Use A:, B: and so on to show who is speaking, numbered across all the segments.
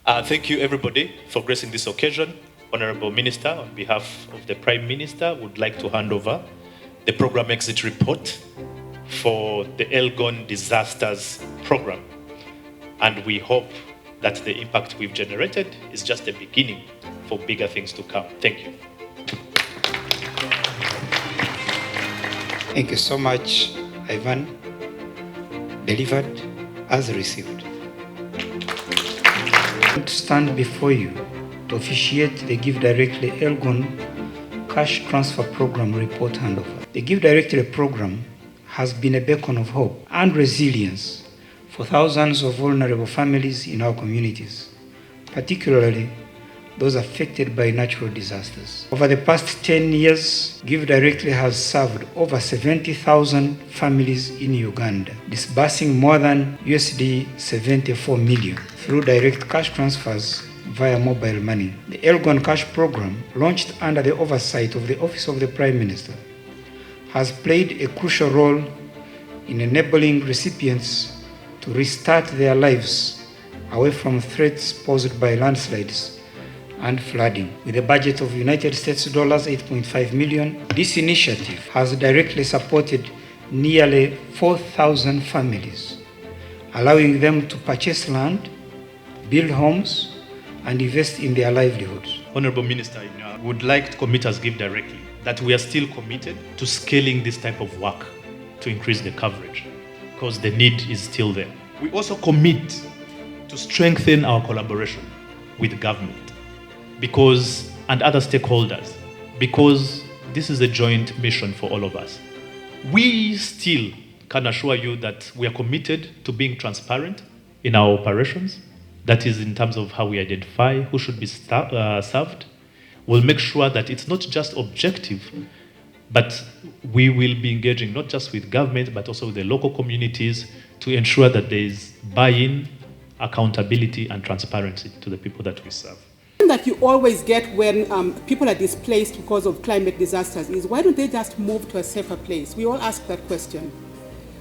A: Thank you, everybody, for gracing this occasion. Honorable Minister, on behalf of the Prime Minister, would like to hand over the program exit report for the Elgon Disasters Program. And we hope that the impact we've generated is just the beginning for bigger things to come. Thank you.
B: Thank you so much, Ivan. Delivered as received. I stand before you to officiate the Give Directly Elgon Cash Transfer Program report handover. The Give Directly program has been a beacon of hope and resilience for thousands of vulnerable families in our communities, particularly those affected by natural disasters. Over the past 10 years, Give Directly has served over 70,000 families in Uganda, disbursing more than USD 74 million through direct cash transfers via mobile money. The Elgon Cash Program, launched under the oversight of the Office of the Prime Minister, has played a crucial role in enabling recipients to restart their lives away from threats posed by landslides and flooding. With a budget of United States dollars 8.5 million, this initiative has directly supported nearly 4,000 families, allowing them to purchase land, build homes, and invest in their livelihoods.
A: Honorable Minister, would like to commit us Give Directly that we are still committed to scaling this type of work to increase the coverage, because the need is still there. We also commit to strengthen our collaboration with government and other stakeholders, because this is a joint mission for all of us. We still can assure you that we are committed to being transparent in our operations. That is in terms of how we identify who should be served. We'll make sure that it's not just objective, but we will be engaging not just with government, but also with the local communities to ensure that there is buy-in, accountability, and transparency to the people that we serve.
C: That you always get when people are displaced because of climate disasters is, why don't they just move to a safer place? We all ask that question.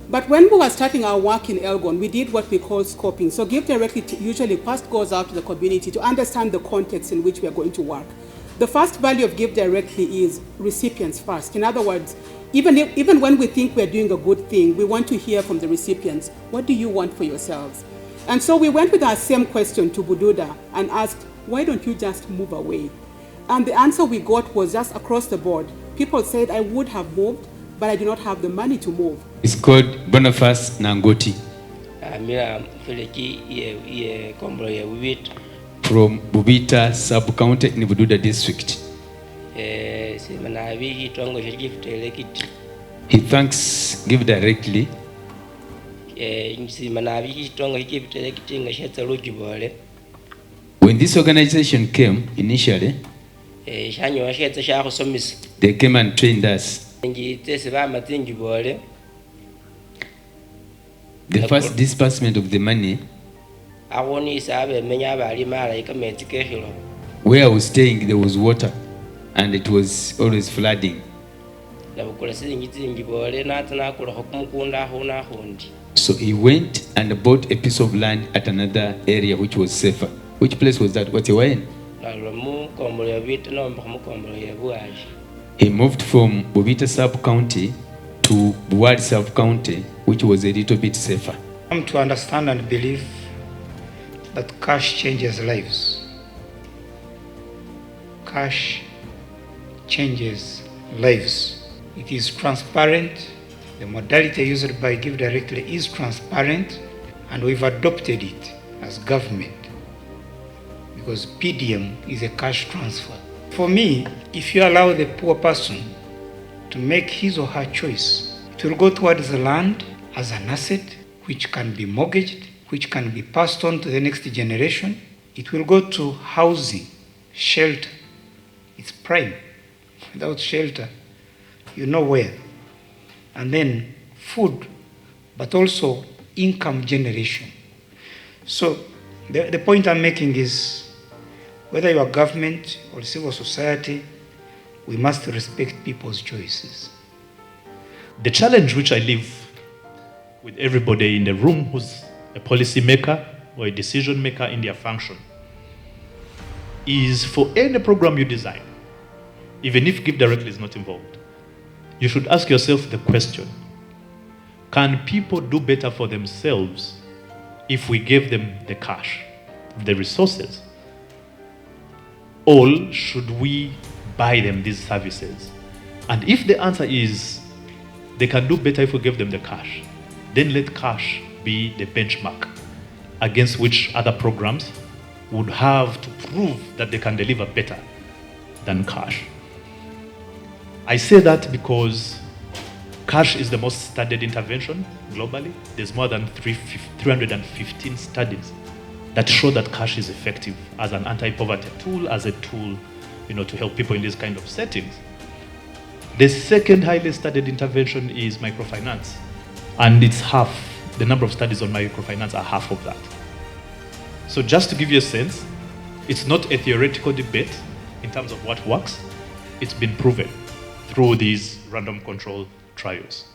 C: But when we were starting our work in Elgon, we did what we call scoping. So Give Directly usually first goes out to the community to understand the context in which we are going to work. The first value of Give Directly is recipients first. In other words, even when we think we're doing a good thing, we want to hear from the recipients. What do you want for yourselves? And so we went with our same question to Bududa and asked, why don't you just move away? And the answer we got was just across the board. People said, I would have moved, but I do not have the money to move.
D: It's called Boniface Nangoti. From Bubita sub-county in Bududa district. He thanks Give Directly. When this organization came initially, they came and trained us. The first disbursement of the money, where I was staying, there was water and it was always flooding. So he went and bought a piece of land at another area which was safer. Which place was that? What you were in? He moved from Bubita sub-county to Buwari sub-county, which was a little bit safer.
B: Come to understand and believe that cash changes lives. Cash changes lives. It is transparent. The modality used by Give Directly is transparent, and we've adopted it as government because PDM is a cash transfer. For me, if you allow the poor person to make his or her choice, it will go towards the land as an asset which can be mortgaged, which can be passed on to the next generation. It will go to housing, shelter. It's prime. Without shelter, you know where. And then food, but also income generation. So the point I'm making is, whether you are government or civil society, we must respect people's choices.
A: The challenge which I leave with everybody in the room who's a policy maker or a decision maker in their function is for any program you design, even if Give Directly is not involved, you should ask yourself the question, can people do better for themselves if we gave them the cash, the resources? Or should we buy them these services? And if the answer is they can do better if we give them the cash, then let cash be the benchmark against which other programs would have to prove that they can deliver better than cash. I say that because cash is the most studied intervention globally. There's more than 315 studies that show that cash is effective as an anti-poverty tool, as a tool, to help people in these kind of settings. The second highly studied intervention is microfinance, and it's half. The number of studies on microfinance are half of that. So just to give you a sense, it's not a theoretical debate in terms of what works. It's been proven through these random control trials.